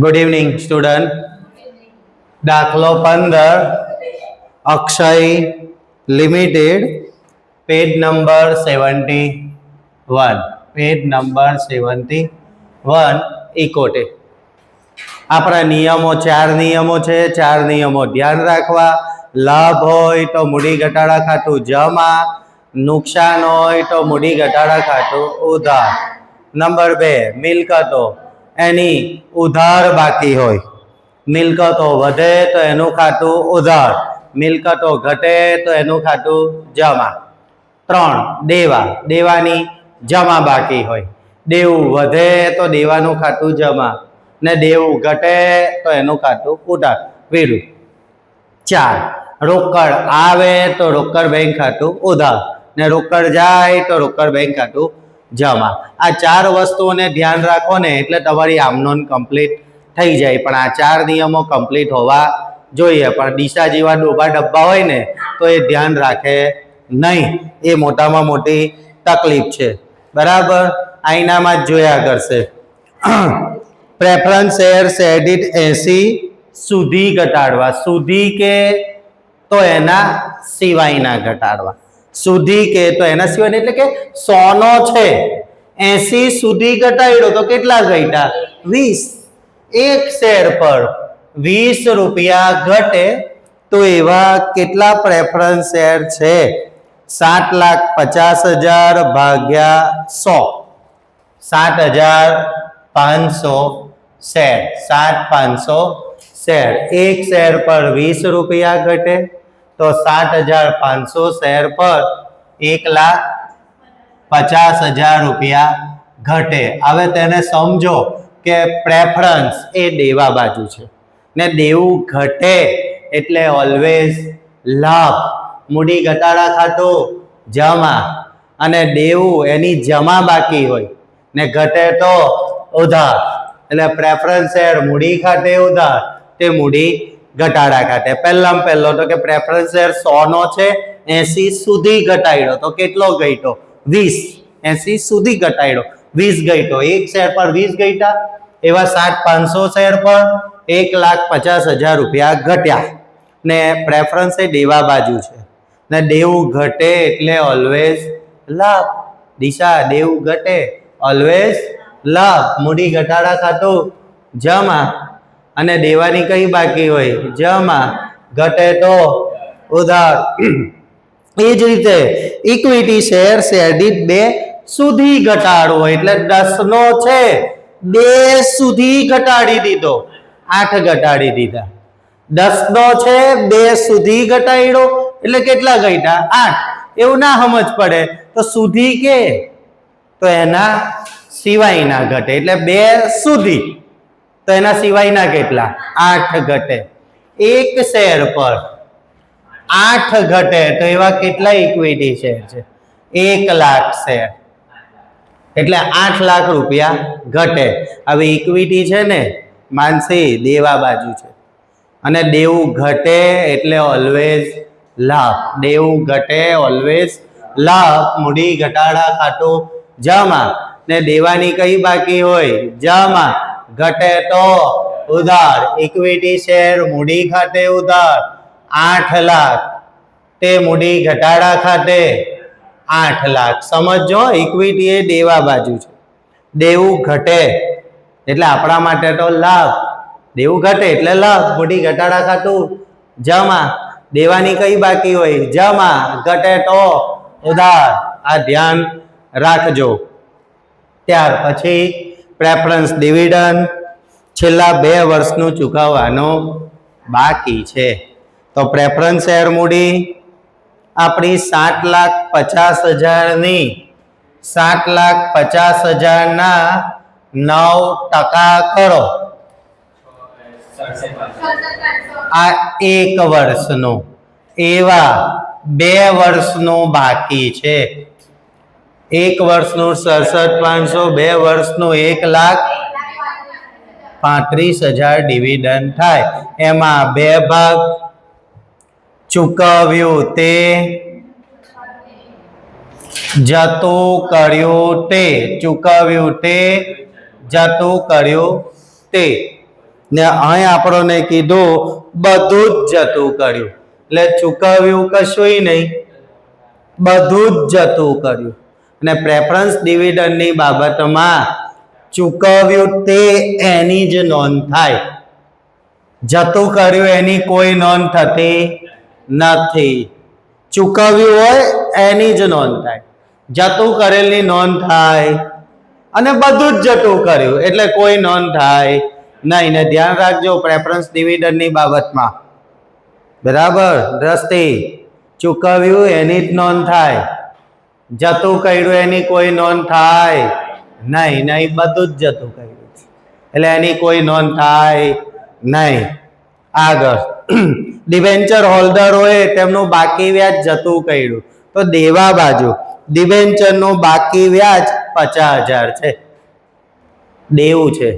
Good evening student. દાખલો 15 Akshay limited, page number 71. Page number 71 ઇકોટે. આપણા નિયમો 4 નિયમો છે. 4 નિયમો ધ્યાન રાખવા. લાભ હોય તો મૂડી ઘટાડા ખાતું જમા, નુકસાન હોય તો મૂડી ઘટાડા ખાતું ઉધાર. નંબર 2 મિલકતો એની ઉધાર બાકી હોય, મિલકતો વધે તો એનું ખાતું ઉધાર, મિલકતો ઘટે તો એનું ખાતું જમા. 3 દેવા, દેવાની જમા બાકી હોય, દેવું વધે તો દેવાનું ખાતું જમા ને દેવું ઘટે તો એનું ખાતું ઉધાર વિરુદ્ધ. 4 રોકડ આવે તો રોકડ બેંક ખાતું ઉધાર ને રોકડ જાય તો રોકડ બેંક ખાતું જમા. આ 4 વસ્તુઓને ધ્યાન રાખો ને એટલે તમારી આમનોન કમ્પ્લીટ થઈ જાય. પણ આ 4 નિયમો કમ્પ્લીટ હોવા જોઈએ. પણ દિશા જેવા ડોબા ડબ્બા હોય ને તો એ ધ્યાન રાખે નહીં. એ મોટામાં મોટી તકલીફ છે. બરાબર, આઈનામાં જ જોયા કરશે. પ્રેફરન્સ શેર સેડિટ 80 સુધી ઘટાડવા. સુધી કે તો એના સિવાયના ઘટાડવા. સુધી કે તો એના સિવાય એટલે કે 100 નો છે, 80 સુધી ઘટાડ્યો તો કેટલા ઘટ્યા? 20. એક શેર પર 20 રૂપિયા ઘટે તો એવા કેટલા પ્રેફરન્સ શેર છે? 7,50,000 ભાગ્યા 100, 7,500 શેર. 7,500 શેર. એક શેર પર 20 રૂપિયા ઘટે તો 7,500 શેર પર 1,50,000 રૂપિયા ઘટે. હવે તેને સમજો કે પ્રેફરન્સ એ દેવા બાજુ છે ને દેવું ઘટે એટલે ઓલવેઝ લાભ. મૂડી ઘટાડા ખાતું જમા અને દેવું એની જમા બાકી હોય ને ઘટે તો ઉધાર. એટલે પ્રેફરન્સ શેર મૂડી ખાતે ઉધાર, તે મૂડી ઘટાડા ખાતે. પહેલામાં પહેલો તો કે પ્રેફરન્સ શેર 100 નો છે, 80 સુધી ઘટાડ્યો તો કેટલો ઘટ્યો? 20. 80 સુધી ઘટાડ્યો 20 ઘટ્યો. એક શેર પર 20 ઘટ્યા એવા 7,500 શેર પર 1,50,000 રૂપિયા ઘટ્યા ને પ્રેફરન્સ એ દેવા બાજુ છે ને દેવું ઘટે એટલે ઓલવેઝ લાભ. દિશા દેવું ઘટે ઓલવેઝ લાભ. મૂડી ઘટાડા ખાતું જમા અને દેવાની કઈ બાકી હોય? જમા. ઘટે તો ઉધાર. એ જ રીતે ઇક્વિટી શેર સેડિટ 2 સુધી ઘટાડવો એટલે 10 નો છે, 2 સુધી ઘટાડી દીધો, 8 ઘટાડી દીધા. 10 નો છે, 2 સુધી ઘટાડ્યો એટલે કેટલા ઘટ્યા? 8. એવું ના સમજ પડે તો સુધી કે તો એના સિવાયના ઘટે એટલે 2 સુધી તો એના સિવાયના કેટલા? 8 ઘટે. એક શેર પર 8 ઘટે તો એવા કેટલા ઇક્વિટી શેર છે? 1,00,000 શેર એટલે 8 લાખ રૂપિયા ઘટે. હવે ઇક્વિટી છે ને માનસી દેવા બાજુ છે અને દેવું ઘટે એટલે ઓલવેઝ લાભ. દેવું ઘટે ઓલવેઝ લાભ. મૂડી ઘટાડા ખાતું જમા ને દેવાની કઈ બાકી હોય? જમા. ઘટે તો ઉધાર. ઇક્વિટી શેર મૂડી ખાતે ઉધાર 8 લાખ, તે મૂડી ઘટાડા ખાતે 8 લાખ. સમજો, ઇક્વિટી એ દેવા બાજુ છે, દેવું ઘટે એટલે આપણા માટે તો લાભ. દેવું ઘટે એટલે લાભ. મૂડી ઘટાડા ખાતું જમા, દેવાની કઈ બાકી હોય? જમા. ઘટે તો ઉધાર. આ ધ્યાન રાખજો. ત્યાર પછી પ્રેફરન્સ ડિવિડન્ડ છેલ્લા 2 વર્ષનું ચૂકવવાનું બાકી છે. તો પ્રેફરન્સ શેર મૂડી આપણી 7,50,000 ની 7,50,000 ના 9% કરો. આ 1 વર્ષનું. એવા 2 વર્ષનું બાકી છે. 1 વર્ષનું 67,500, 2 વર્ષનું 1,35,000 ડિવિડન્ડ થાય. એમાં 2 ભાગ ચૂકવ્યું તે જતું કર્યું તે, ચૂકવ્યું તે, જતું કર્યું તે. ને અહીં આપણને કીધું બધું જ જતું કર્યું, એટલે ચૂકવ્યું કશુંય નહીં, બધું જ જતું કર્યું. અને પ્રેફરન્સ ડિવિડન્ડની બાબતમાં ચૂકવ્યું તે એની જ નોંધ થાય, જતું કર્યું એની કોઈ નોંધ થતી નથી. ચૂકવ્યું હોય એની જ નોંધ થાય, જતું કરેલની નોંધ થાય, અને બધું જ જતું કર્યું એટલે કોઈ નોંધ થાય નહીં. ને ધ્યાન રાખજો પ્રેફરન્સ ડિવિડન્ડની બાબતમાં, બરાબર દ્રષ્ટિ, ચૂકવ્યું એની જ નોંધ થાય, જતું કર્યું એની કોઈ નોંધ થાય નહીં. નહીં, બધું જ જતું કર્યું એટલે એની કોઈ નોંધ થાય નહીં. આગળ ડિબેન્ચર હોલ્ડરોએ તેમનું બાકી વ્યાજ જતું કર્યું, તો દેવા બાજુ ડિબેન્ચરનું બાકી વ્યાજ 50,000 છે, દેવું છે,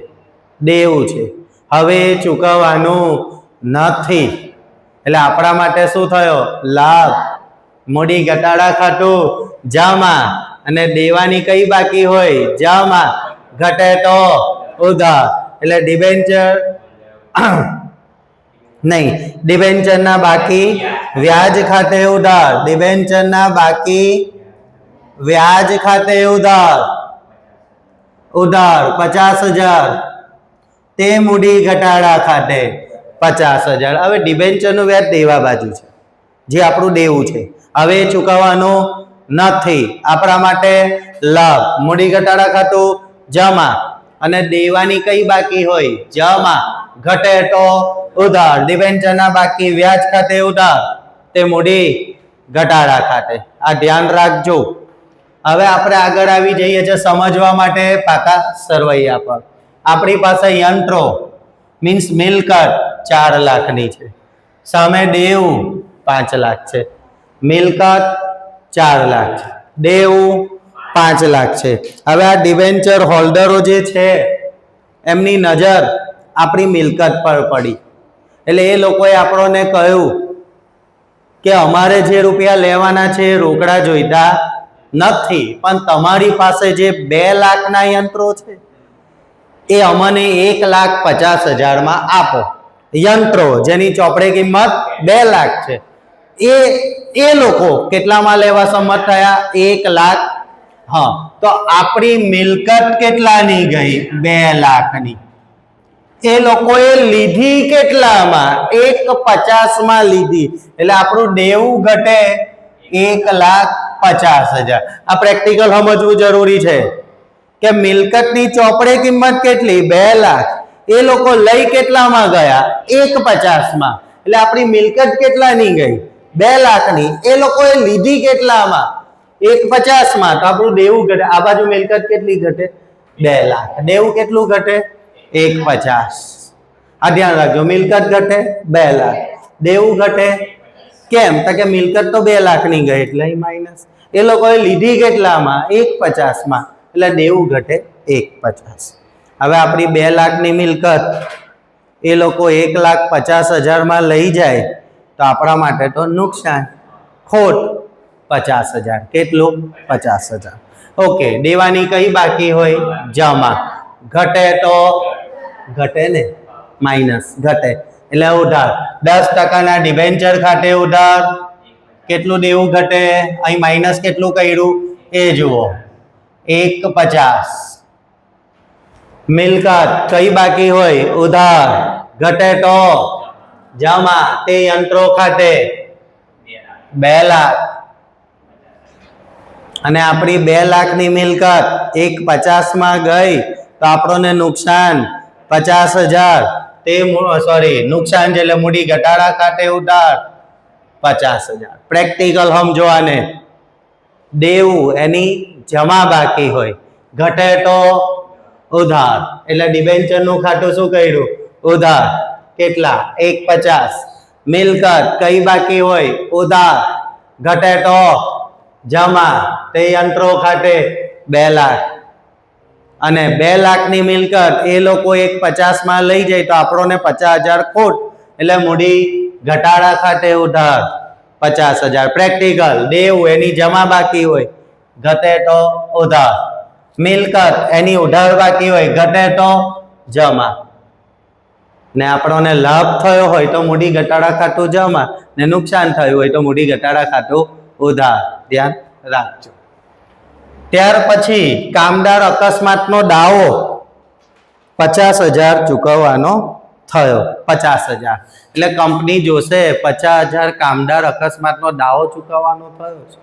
દેવું છે. હવે ચૂકવવાનું નથી એટલે આપણા માટે શું થયો? લાભ. મૂડી ઘટાડા ખાતું જમા, અને દેવાની કઈ બાકી હોય? જમા. ઘટે તો ઉધાર, એટલે ડિબેન્ચર નહીં, ડિબેન્ચરના બાકી વ્યાજ ખાતે ઉધાર, ડિબેન્ચરના બાકી વ્યાજ ખાતે ઉધાર, ઉધાર 50,000, તે મૂડી ઘટાડા ખાતે 50,000. હવે ડિબેન્ચરનું વ્યાજ દેવા બાજુ છે, જે આપણું દેવું છે. હવે ચૂકવવાનું નથી, આપણા માટે લાભ. મૂડી ઘટાડા ખાતું જમા, અને દેવાની કઈ બાકી હોય? જમા. ઘટે તો ઉધાર, ડિબેન્ચરના બાકી વ્યાજ ખાતે ઉધાર, તે મૂડી ઘટાડા ખાતે. આ ધ્યાન રાખજો. હવે આપણે આગળ આવી જઈએ છીએ સમજવા માટે પાકા સરવૈયા પર. આપણી પાસે યંત્રો મીન્સ મિલકત 4 લાખની છે, સામે દેવું 5 લાખ છે. મિલકત 4 લાખ છે, દેવું 5 લાખ છે. હવે આ ડિબેન્ચર હોલ્ડરો જે છે એમની નજર આપણી મિલકત પર પડી, એટલે એ લોકોએ આપણને કહ્યું કે અમારે જે રૂપિયા લેવાના છે એ રોકડા જોઈતા નથી, પણ તમારી પાસે જે 2 લાખના યંત્રો છે એ અમને 1,50,000 માં આપો. યંત્રો જેની ચોપડે કિંમત 2 લાખ છે, એ લોકો કેટલામાં લેવા સંમત થયા? 1 લાખ. હા, તો આપણી મિલકત કેટલાની ગઈ? 2 લાખની. એ લોકોએ લીધી કેટલામાં? 1,50,000 માં લીધી, એટલે આપણું દેવું ઘટે 1,50,000. આ પ્રેક્ટિકલ સમજવું જરૂરી છે કે મિલકતની ચોપડે કિંમત કેટલી? 2 લાખ. એ લોકો લઈ કેટલામાં ગયા? 1,50,000 માં, એટલે આપણી મિલકત કેટલાની ગઈ? 2 લાખની. એ લોકોએ લીધી કેટલામાં? 1,50,000 માં, તો આપણું દેવું ઘટે. આ બાજુ મિલકત કેટલી ઘટે? 2 લાખ. દેવું કેટલું ઘટે? 1,50,000. આ ધ્યાન રાખજો, મિલકત ઘટે 2 લાખ, દેવું ઘટે. કેમ? તો કે મિલકત તો 2 લાખની ગઈ એટલે માઇનસ. એ લોકોએ લીધી કેટલામાં? 1,50,000 માં, એટલે દેવું ઘટે 1,50,000. હવે આપણી 2 લાખની મિલકત એ લોકો 1,50,000 માં લઈ જાય તો આપણા માટે તો નુકસાન, ખોટ 50,000. કેટલું? 50,000. ઓકે, દેવાની કઈ બાકી હોય? જમા. ઘટે તો ઘટે ને, માઇનસ ઘટે એટલે ઉધાર. 10% ડિબેન્ચર ખાતે ઉધાર, કેટલું દેવું ઘટે? અહીં માઇનસ કેટલું કર્યું એ જુઓ, 1,50,000. મિલકત કઈ બાકી હોય? ઉધાર. ઘટે તો જમા, તે યંત્રો ખાતે 2 લાખ. અને આપણી 2 લાખની મિલકત 1,50,000 માં ગઈ તો આપણને નુકસાન 50,000. તે નુકસાન છે એટલે મૂડી ઘટાડા ખાતે ઉધાર 50,000. પ્રેક્ટિકલ સમજો આને. દેવું એની જમા બાકી હોય, ઘટે તો ઉધાર, એટલે ડિબેન્ચરનું ખાતું શું કર્યું? ઉધાર. કેટલા? 1,50,000. મિલકત કઈ બાકી હોય? ઉધાર. ઘટે તો જમા, તે યંત્રો ખાતે 2 લાખ. અને 2 લાખની મિલકત એ લોકો 1,50,000 માં લઈ જાય તો આપણને 50,000 ખોટ, એટલે મૂડી ઘટાડા ખાતે ઉધાર 50,000. પ્રેક્ટિકલ. દેવું એની જમા બાકી હોય, ઘટે તો ઉધાર. મિલકત એની ઉધાર બાકી હોય ઘટે તો જમા. ને આપણને લાભ થયો હોય તો મૂડી ઘટાડા ખાતું જમા, ને નુકસાન થયું હોય તો મૂડી ઘટાડા ખાતું ઉધાર. ધ્યાન રાખજો. ત્યાર પછી કામદાર અકસ્માતનો દાવો 50,000 ચૂકવવાનો થયો. 50,000 એટલે કંપની જોશે 50,000 કામદાર અકસ્માતનો દાવો ચૂકવવાનો થયો છે.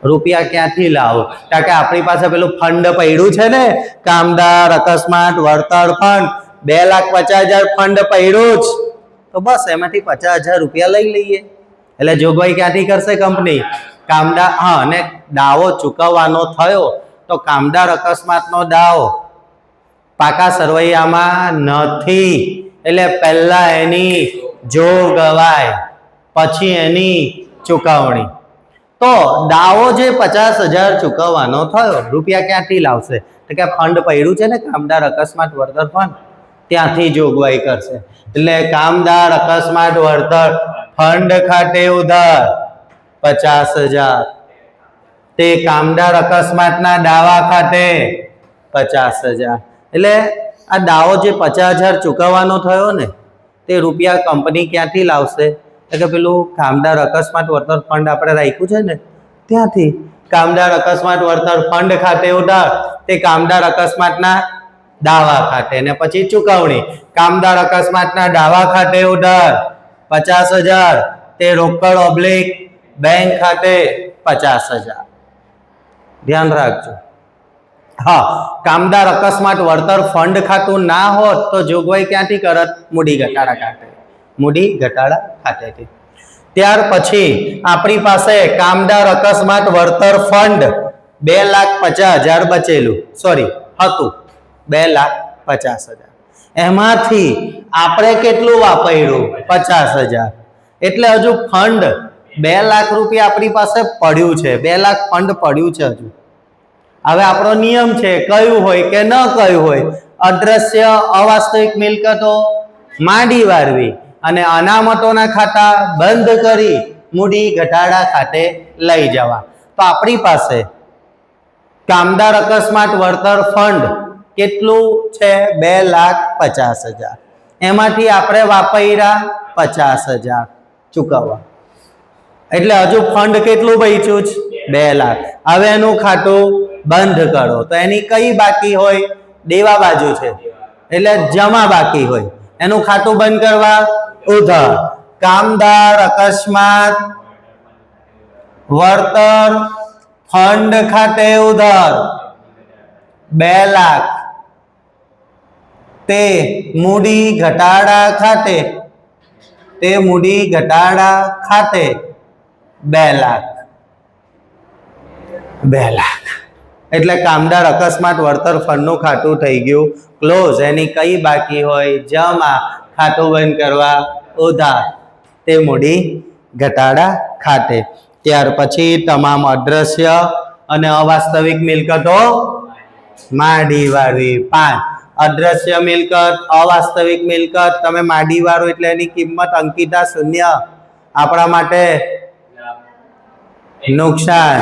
રૂપિયા ક્યાંથી લાવો? કારણ કે આપણી પાસે પેલું ફંડ પડ્યું છે ને, કામદાર અકસ્માત વળતર ફંડ, 2,50,000 ફંડ પડ્યું જ, તો બસ એમાંથી 50,000 રૂપિયા લઈ લઈએ. એટલે જોગવાઈ ક્યાંથી કરશે કંપની? કામદાર, હા, અને દાવો ચૂકવવાનો થયો તો કામદાર અકસ્માતનો દાવો પાકા સરવૈયામાં નથી, એટલે પહેલા એની જોગવાઈ, પછી એની ચૂકવણી. તો દાવો જે 50,000 ચૂકવવાનો થયો, રૂપિયા ક્યાંથી લાવશે? તો કે ફંડ પડ્યું છે ને કામદાર અકસ્માત વળતર ફંડ, ત્યાંથી જોગવાઈ કરશે. એટલે કામદાર અકસ્માત વળતર ફંડ ખાતે ઉધાર 50,000, તે કામદાર અકસ્માતના દાવા ખાતે 50,000. એટલે આ દાવો જે 50,000 ચૂકવવાનો થયો ને, તે રૂપિયા કંપની ક્યાંથી લાવશે? કે પેલું કામદાર અકસ્માત વળતર ફંડ આપણે રાખ્યું છે ને, ત્યાંથી. કામદાર અકસ્માત વળતર ફંડ ખાતે ઉધાર, તે કામદાર અકસ્માતના દાવા ખાતે, ને પછી ચૂકવણી. કામદાર અકસ્માતના દાવા ખાતે ઉધાર 50,000, તે રોકડ ઓબ્લિક બેંક ખાતે 50,000. ધ્યાન રાખજો. હા, કામદાર અકસ્માત વળતર ફંડ ખાતું ના હોત તો જોગવાઈ ક્યાંથી કરત? મૂડી ઘટાડા ખાતે, મૂડી ઘટાડા ખાતેથી. ત્યાર પછી આપણી પાસે કામદાર અકસ્માત વળતર ફંડ 2,50,000 બચેલું, સોરી હતું 2,50,000. એમાંથી આપણે કેટલું વાપર્યું? 50,000. એટલે હજુ ફંડ 2 લાખ રૂપિયા આપણી પાસે પડ્યું છે, 2 લાખ ફંડ પડ્યું છે હજુ. હવે આપણો નિયમ છે, કયું હોય કે ન કયું હોય, અદ્રશ્ય અવાસ્તવિક મિલકતો માંડી વારવી અને અનામતોના ખાતા બંધ કરી મૂડી ઘટાડા ખાતે લઈ જવા. તો આપણી પાસે કામદાર અકસ્માત વળતર ફંડ કેટલું છે? 2,50,000. એમાંથી આપણે વાપર્યા 50,000 ચૂકવવા, એટલે હજુ ફંડ કેટલું બચ્યું છે? 2 લાખ. હવે એનું ખાતું બંધ કરો તો એની કઈ બાકી હોય? દેવા બાજુ છે, એટલે જમા બાકી હોય. એનું ખાતું બંધ કરવા ઉધાર. કામદાર અકસ્માત વળતર ફંડ ખાતે ઉધાર 2 લાખ, તે મૂડી ઘટાડા ખાતે, તે મૂડી ઘટાડા ખાતે 2 લાખ. 2 લાખ એટલે કામદાર અકસ્માત વળતર ફંડનું ખાતું થઈ ગયું ક્લોઝ. એની કઈ બાકી હોય? જમા. ખાતું બંધ કરવા ઉધાર, તે મૂડી ઘટાડા ખાતે. ત્યાર પછી તમામ અદ્રશ્ય અને અવાસ્તવિક મિલકતો માંડી વાળવી. 5 અદ્રશ્ય મિલકત, અવાસ્તવિક મિલકત તમે માંડી વાળો એટલે એની કિંમત અંકિતા શૂન્ય, આપણા માટે નુકસાન.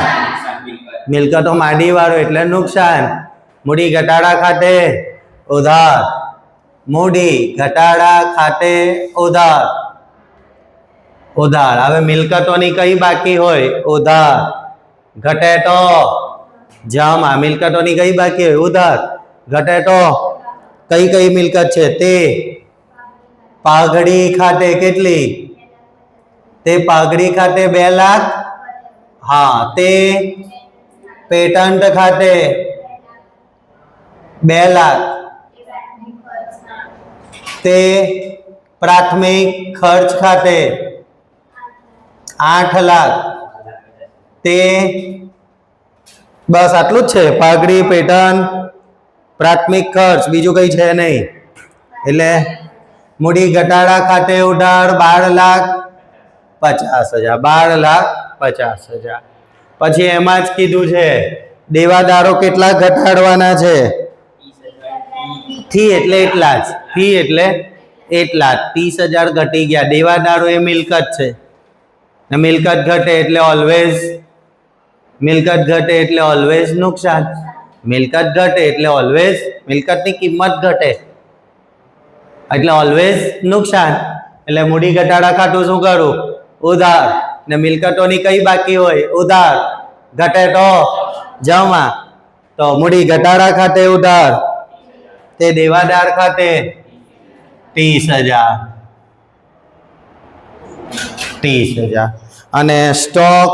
મિલકતો માંડી વાળો એટલે નુકસાન. મૂડી ઘટાડા ખાતે ઉધાર, મૂડી ઘટાડા ખાતે ઉધાર, ઉધાર. હવે મિલકતોની કઈ બાકી હોય? ઉધાર. ઘટે તો જમા. મિલકતોની કઈ બાકી હોય? ઉધાર. ઘટે તો કઈ કઈ મિલકત છે? તે પાઘડી ખાતે કેટલી? તે પાઘડી ખાતે 2 લાખ. હા, તે પેટન્ટ ખાતે 2 લાખ, તે પ્રાથમિક ખર્ચ ખાતે 8 લાખ, તે બસ આટલું જ છે. પાઘડી, પેટન્ટ, પ્રાથમિક ખર્ચ, બીજું કઈ છે નહીં. એટલે મૂડી ઘટાડા ખાતે ઉધાર 12,50,000, 12,50,000. પછી એમાં જ કીધું છે દેવાદારો કેટલા ઘટાડવાના છે? થી એટલે એટલા જ, થી એટલે એટલા જ. 30,000 ઘટી ગયા. દેવાદારો એ મિલકત છે, ને મિલકત ઘટે એટલે ઓલવેઝ મિલકત ઘટે એટલે ઓલવેઝ નુકસાન. મિલકત ઘટે એટલે ઓલવેઝ મિલકતની કિંમત ઘટે એટલે ઓલવેઝ નુકસાન. એટલે મૂડી ઘટાડા ખાતું શું કરું? ઉધાર. ને મિલકતોની કઈ બાકી હોય? ઉધાર. ઘટે તો જમા. તો મૂડી ઘટાડા ખાતે ઉધાર, તે દેવાદાર ખાતે 30,000. 30,000. અને સ્ટોક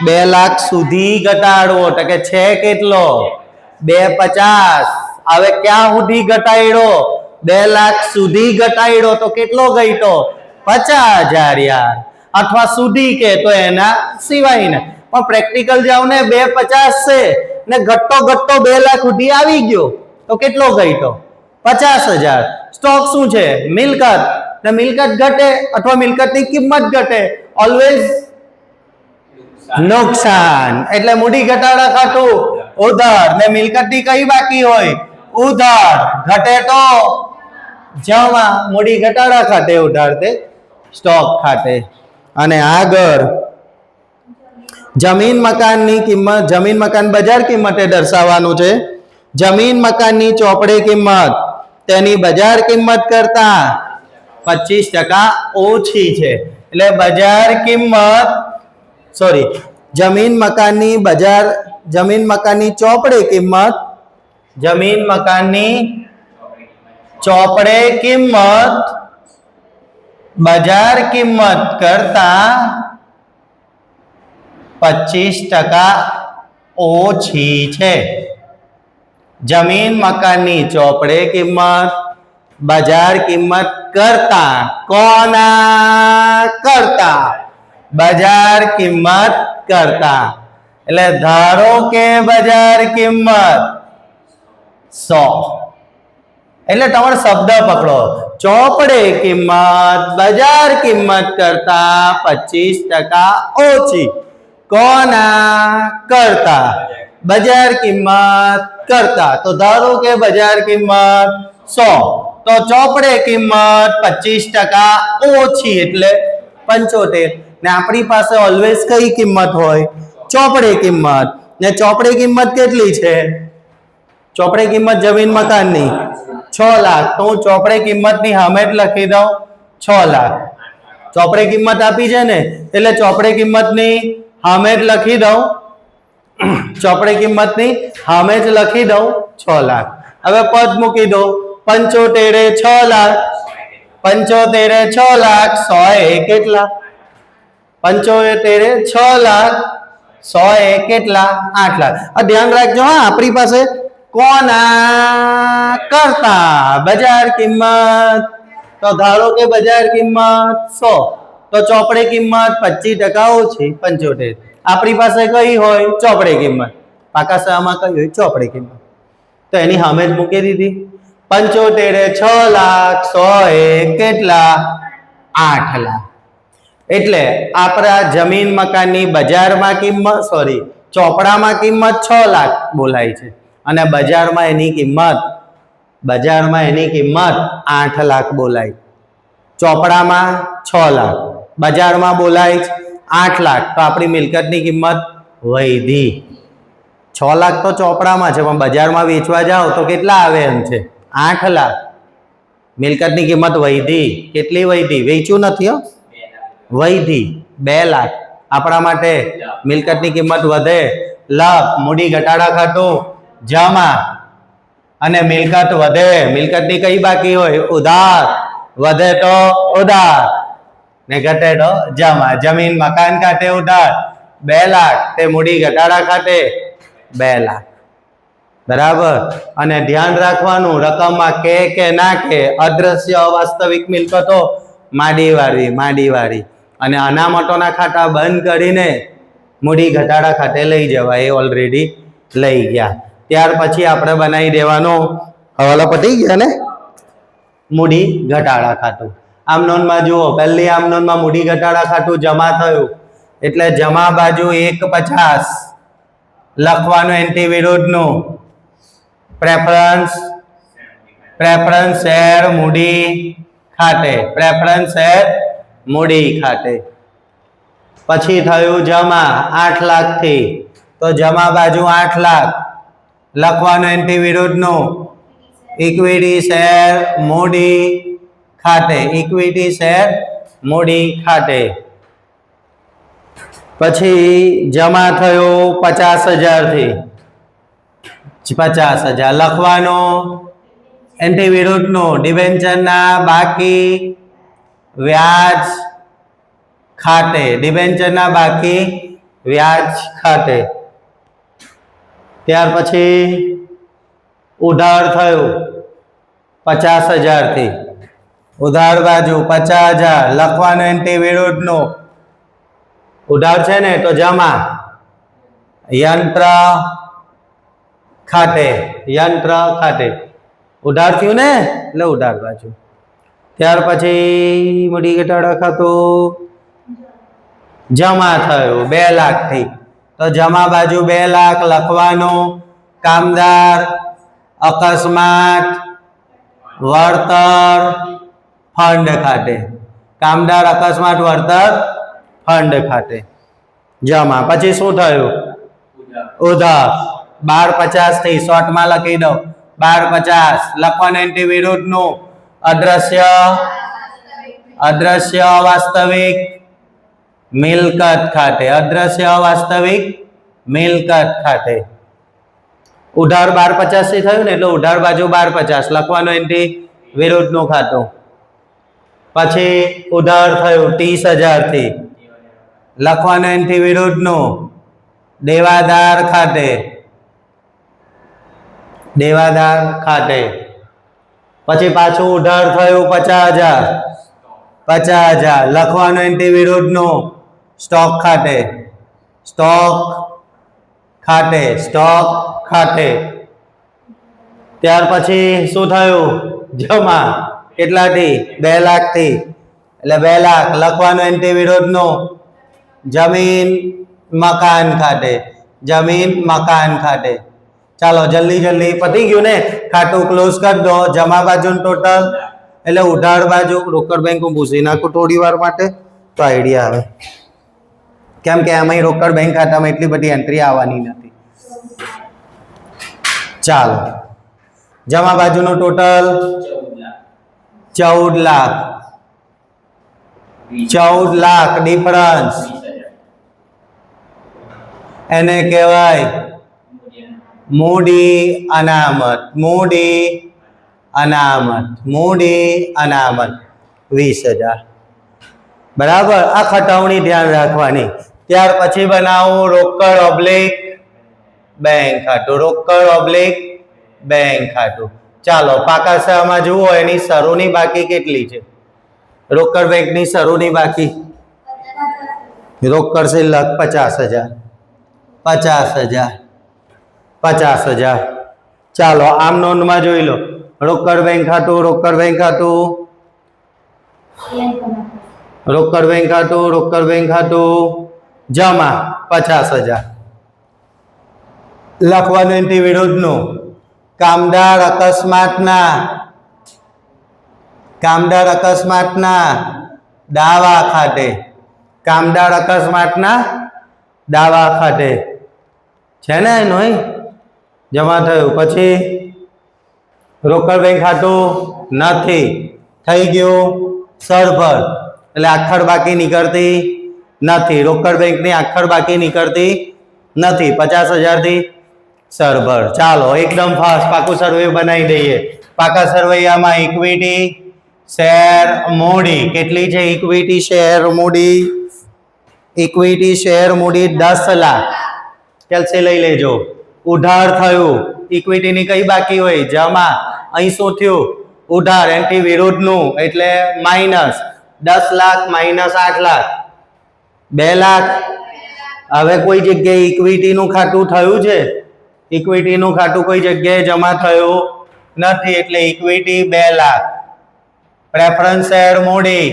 2 લાખ સુધી ઘટાડવો તો કે છે કેટલો? 250. હવે ક્યાં સુધી ઘટાડ્યો? 2 લાખ સુધી ઘટાડ્યો તો કેટલો ઘટ્યો? 50,000 યાર. અથવા સુધી કે તો એના સિવાય ને પણ પ્રેક્ટિકલ જાવ ને 250 છે ને ઘટતો 2 લાખ સુધી આવી ગયો તો કેટલો ઘટ્યો? 50,000. સ્ટોક શું છે? મિલકત. ને મિલકત ઘટે અથવા મિલકતની કિંમત ઘટે ઓલવેઝ નુકસાન. એટલે મૂડી ઘટાડા ખાતું ઉધાર ને મિલકતની કઈ બાકી હોય? ઉધાર. ઘટે તો જમા. મૂડી ઘટાડા ખાતે ઉધાર તે સ્ટોક ખાતે. અને આગળ જમીન મકાનની કિંમત, જમીન મકાન બજાર કિંમતે દર્શાવવાનું છે. જમીન મકાનની ચોપડે કિંમત તેની બજાર કિંમત કરતા 25% ઓછી છે. એટલે બજાર કિંમત જમીન મકાનની બજાર, જમીન મકાનની ચોપડે કિંમત, જમીન મકાનની ચોપડે કિંમત બજાર કિંમત કરતા 25% ઓછી છે. જમીન મકાનની ચોપડે કિંમત બજાર કિંમત કરતા, કોના કરતા? બજાર કિંમત કરતા. એટલે ધારો કે બજાર કિંમત 100. એટલે તમારો શબ્દ પકડો, ચોપડે કિંમત બજાર કિંમત કરતા 25% ઓછી. કોના કરતા? બજાર કિંમત કરતા. તો ધારો કે બજાર કિંમત 100 તો ચોપડે કિંમત 25% ઓછી એટલે 75. ને આપણી પાસે ઓલવેઝ કઈ કિંમત હોય? ચોપડે કિંમત. ને ચોપડે કિંમત કેટલી છે? ચોપડે કિંમત જમીન મકાનની 6 લાખ. તો હું ચોપડે કિંમતની સામે જ લખી દઉં 6 લાખ. ચોપડે કિંમત આપી છે ને એટલે ચોપડે કિંમતની સામે જ લખી દઉં, ચોપડે કિંમતની સામે જ લખી દઉં 6 લાખ. હવે પદ મૂકી દો. 75 6 લાખ. 75 6 લાખ. 100 કેટલા? 75 6 લાખ. 100 કેટલા? 8 લાખ. આ ધ્યાન રાખજો હા, આપણી પાસે કોના કરતા બજાર કિંમત. તો ધારો કે બજાર કિંમત 100 તો ચોપડે કિંમત 25% ઓછી 75. આપણી પાસે કઈ હોય? ચોપડે કિંમત. પાકા શામાં કઈ હોય? ચોપડે કિંમત. તો એની સામે જ મૂકી દીધી. 75 6 લાખ. 100 કેટલા? 8 લાખ. એટલે આપણા જમીન મકાનની બજારમાં કિંમત ચોપડામાં કિંમત 6 લાખ બોલાય છે અને બજારમાં એની કિંમત 8 લાખ બોલાય. ચોપડામાં 6 લાખ, બજારમાં બોલાય 8 લાખ. તો આપણી મિલકતની કિંમત વધી. 6 લાખ તો ચોપડામાં છે પણ બજારમાં વેચવા જાઓ તો કેટલા આવે એમ છે? 8 લાખ. મિલકતની કિંમત વધી. કેટલી વધી? વેચ્યું નથી હો, વધી 2 લાખ. આપણા માટે મિલકતની કિંમત વધે, લાભ. મૂડી ઘટાડા ખાતું જમા. અને મિલકત વધે, મિલકતની કઈ બાકી હોય? ઉધાર. વધે તો ઉધાર ને ઘટે તો જમા. જમીન મકાન ખાતે ઉધાર 2 લાખ, તે મૂડી ઘટાડા ખાતે 2 લાખ. બરાબર. અને ધ્યાન રાખવાનું, રકમમાં કે ના કે અદ્રશ્ય અવાસ્તવિક મિલકતો માડીવાળી અને અનામતોના ખાતા બંધ કરીને મૂડી ઘટાડા ખાતે લઈ જવાય. એ ઓલરેડી લઈ ગયા. ત્યાર પછી આપણે બનાવી દેવાનો હવાલો પતી ગયા ને મૂડી ઘટાડા ખાતું. આમ નોંધમાં જુઓ, પહેલી આમ નોંધમાં મૂડી ઘટાડા ખાતું જમા થયું એટલે જમા બાજુ 150 લખવાનું એન્ટી વિરુદ્ધનું. પ્રેફરન્સ શેર મૂડી ખાતે, પ્રેફરન્સ શેર મૂડી ખાતે. પછી થયું જમા 8 લાખથી, તો જમા બાજુ 8 લાખ લખવાનું એન્ટી વિરુદ્ધનું ઇક્વિટી શેર મૂડી ખાતે, ઇક્વિટી શેર મૂડી ખાતે. પછી જમા થયું 50,000 થી, 50,000 લખવાનું એન્ટી વિરુદ્ધનું ડિબેન્ચરના બાકી વ્યાજ ખાતે, ડિબેન્ચરના બાકી વ્યાજ ખાતે. ત્યાર પછી ઉધાર થયું 50,000 થી, ઉધાર બાજુ 50,000 લખવાનું એન્ટી વિરુદ્ધનું ઉધાર છે ને તો જમા યંત્ર ખાતે, યંત્ર ખાતે ઉધાર થયું ને એટલે ઉધાર બાજુ. ત્યાર પછી મૂડી ઘટાડા ખાતું જમા થયું 2 લાખથી, તો જમા બાજુ 2 લાખ લખવાનું કામદાર અકસ્માત વળતર ફંડ ખાતે, કામદાર અકસ્માત વળતર ફંડ ખાતે જમા. પછી શું થયું ઉધાર 12,50 થી, શોર્ટમાં લખી દો 12,50 લખવાનું એન્ટી વિરુદ્ધનું અદ્રશ્ય, અદ્રશ્ય વાસ્તવિક મિલકત ખાતે, અદ્રશ્ય વાસ્તવિક મિલકત ખાતે. ઉધાર 12,50 થી થયું ને એટલે ઉધાર બાજુ 12,50 લખવાનું એન્ટી વિરુદ્ધનું ખાતું. પછી ઉધાર થયું 30,000 થી, લખવાનું એન્ટી વિરુદ્ધનું દેવાદાર ખાતે, દેવાદાર ખાતે. પછી પાછું ઉધાર થયું 50,000, 50,000 લખવાનું એન્ટી વિરુદ્ધનું સ્ટોક ખાતે, સ્ટોક ખાતે, સ્ટોક ખાતે. ત્યાર પછી શું થયું જમા કેટલાથી 2 લાખથી, એટલે 2 લાખ લખવાનું એન્ટી વિરુદ્ધનું જમીન મકાન ખાતે, જમીન મકાન ખાતે. ચાલો જલ્દી જલ્દી પતી ગયું ને, ખાતું ક્લોઝ કરી દો. જમા બાજુ ટોટલ એટલે ઉધાર બાજુ રોકડ બેંક હું ભૂસી નાખું થોડી વાર માટે તો આઈડિયા આવે, કેમ કે આમાં રોકડ બેંક ખાતામાં એટલી બધી એન્ટ્રી આવવાની નથી. ચાલો જમા બાજુનું ટોટલ 14 લાખ, 14 લાખ ડિફરન્સ એને કહેવાય મૂડી અનામત, મૂડી અનામત, મૂડી અનામત 20,000 બરાબર. આ ખટાવણી ધ્યાન રાખવાની. ત્યાર પછી બનાવું રોકડ ઓબ્લિક બેંક ખાતું, રોકડ ઓબ્લિક બેંક ખાતું. ચાલો પાકા શામાં જુઓ એની શરૂની બાકી કેટલી છે, રોકડ બેંકની શરૂની બાકી રોકડ શિલ્લક 50,000, 50,000, 50,000. ચાલો આમ નોંધમાં જોઈ લો રોકડ બેંક ખાતું, રોકડ બેંક ખાતું, રોકડ બેંક ખાતું, રોકડ બેંક ખાતું જમા 50,000 લખવાનું એન્ટી વિરુદ્ધનું કામદાર અકસ્માતના, કામદાર અકસ્માતના દાવા ખાતે, કામદાર અકસ્માતના દાવા ખાતે છે ને નોય જમા થયું. પછી રોકડ બેંક ખાતું નથી, થઈ ગયું સરભર એટલે આખર બાકી નીકળતી નથી, રોકડ બેંકની આખર બાકી નીકળતી નથી. 50,000 થી સરભર. ચાલો એકદમ ફાસ્ટ પાકું સર્વે બનાવી દઈએ. પાકા સરવૈયામાં ઇક્વિટી શેર મૂડી કેટલી છે, ઇક્વિટી શેર મૂડી, ઇક્વિટી શેર મૂડી 10 લાખ કેલ્સી લઈ લેજો. ઉધાર થયું ઇક્વિટીની કઈ બાકી હોય જમા, અહીં શું થયું ઉધાર એન્ટી વિરુદ્ધનું એટલે માઇનસ 10 લાખ માઇનસ 8 લાખ 2 લાખ. હવે કોઈ જગ્યાએ ઇક્વિટીનું ખાતું થયું છે, ઇક્વિટીનું ખાતું કોઈ જગ્યાએ જમા થયું નથી એટલે ઇક્વિટી 2 લાખ. પ્રેફરન્સ શેર મૂડી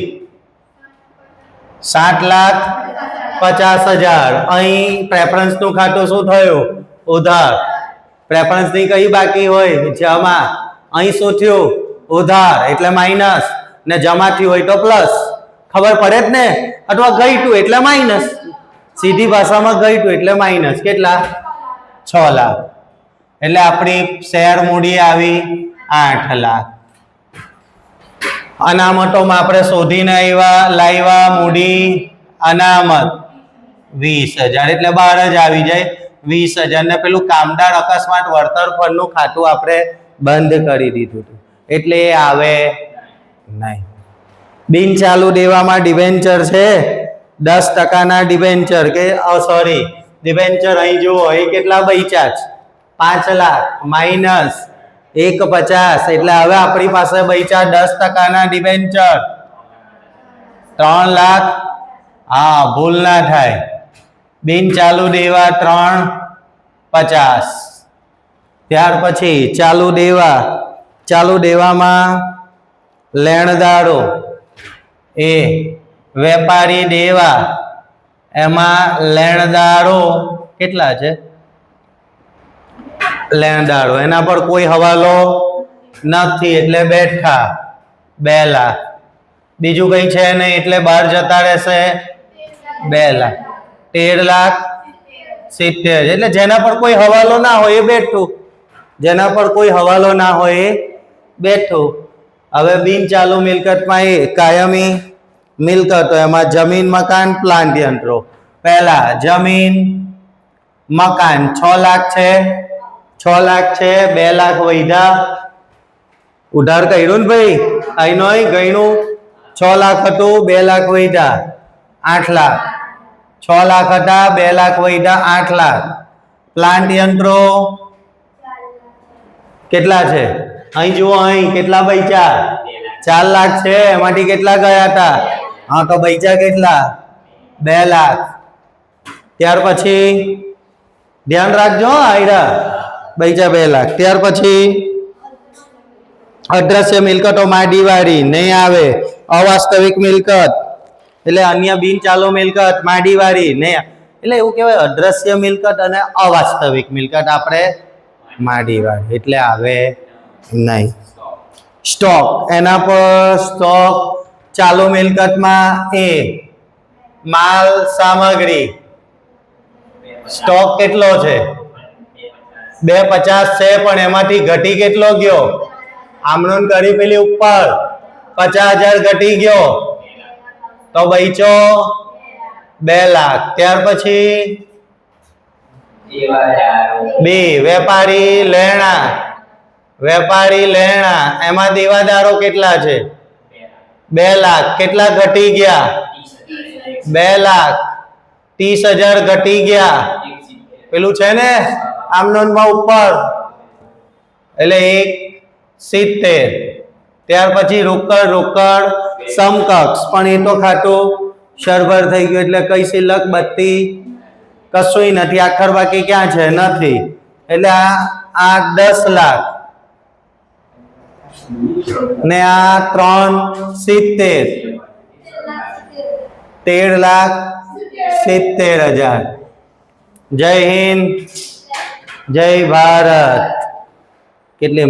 7,50,000 અહીં પ્રેફરન્સનું ખાતું શું થયું ઉધાર, પ્રેફરન્સની કઈ બાકી હોય જમા, અહીં શું થયું ઉધાર એટલે માઇનસ ને જમા થયું હોય તો પ્લસ, ખબર પડે જ ને, અથવા ઘટ્યું એટલે માઇનસ. સીધી ભાષામાં ઘટ્યું એટલે માઇનસ કેટલા 6 લાખ. એટલે આપણી શેર મૂડી આવી 8 લાખ. અનામતોમાં આપણે શોધીને લાવ્યા મૂડી અનામત 20,000 એટલે 12 જ આવી જાય 20,000 ને પેલું કામદાર અકસ્માત વળતર ફંડનું ખાતું આપણે બંધ કરી દીધું હતું એટલે એ આવે નહીં. બિન ચાલુ દેવામાં ડિબેન્ચર છે 10% ડિબેન્ચર કે સોરી ડિબેન્ચર અહીં જુઓ એ કેટલા બચ્યા છે 5 લાખ માઇનસ 150 એટલે હવે આપણી પાસે બચ્યા 10% ડિબેન્ચર 3 લાખ. હા ભૂલ ના થાય. બિન ચાલુ દેવા 350. ત્યાર પછી ચાલુ દેવામાં લેણદારો એ વેપારી દેવા એમાં લેણદારો કેટલા છે લેણદારો એના પર કોઈ હવાલો નથી એટલે બેઠા 2 લાખ. બીજું કઈ છે નહીં એટલે બહાર જતા રહેશે 2 લાખ. 13,70,000 એટલે જેના પર કોઈ હવાલો ના હોય એ બેઠું જેના પર કોઈ હવાલો ના હોય એ બેઠું. હવે બિન ચાલુ મિલકતમાં એ કાયમી મિલકતો એમાં જમીન મકાન પ્લાન્ટ યંત્રો. પહેલા જમીન મકાન 6 લાખ છે 6 લાખ છે 2 લાખ વધ્યા ઉધાર કર્યું ને ભાઈ અહીંનો ગણ્યું 6 લાખ હતું 2 લાખ વધ્યા 8 લાખ 6 લાખ હતા 2 લાખ વધ્યા 8 લાખ. પ્લાન્ટ યંત્રો કેટલા છે અહીં જુઓ અહીં કેટલા બચ્યા 4 લાખ છે એમાંથી કેટલા ગયા હતા હા તો બચ્યા કેટલા 2 લાખ. ત્યાર પછી ધ્યાન રાખજો આયરા બચ્યા 2 લાખ. ત્યાર પછી અદ્રશ્ય મિલકતો માડીવાળી નહીં આવે. અવાસ્તવિક મિલકત એટલે અન્ય બિન ચાલુ મિલકત માડીવાળી નહીં એટલે એવું કહેવાય અદ્રશ્ય મિલકત અને અવાસ્તવિક મિલકત આપણે માડીવાળી એટલે આવે નહીં. સ્ટોક એના પર સ્ટોક ચાલુ મિલકતમાં એ માલ સામગ્રી સ્ટોક કેટલો છે 250 છે પણ એમાંથી ઘટી કેટલો ગયો આમણોન કરી પેલી ઉપર 50,000 ઘટી ગયો તો બચ્યો 2 લાખ. ત્યાર પછી વેપારી લેણા એમાં દેવાદારો કેટલા છે 2 લાખ. કેટલા ઘટી ગયા 2 લાખ 30,000 ઘટી ગયા પેલું છે ને આમનોનમાં ઉપર એટલે 170. ત્યાર પછી રોકડ સમકક્ષ પણ એ તો ખાતું સરભર થઈ ગયું એટલે કઈ શિલ્લક બત્તી કશું નથી. આખર બાકી ક્યાં છે નથી એટલે આ 10 લાખ ને આ 370 13,70,000. જય હિન્દ જય ભારત. કેટલી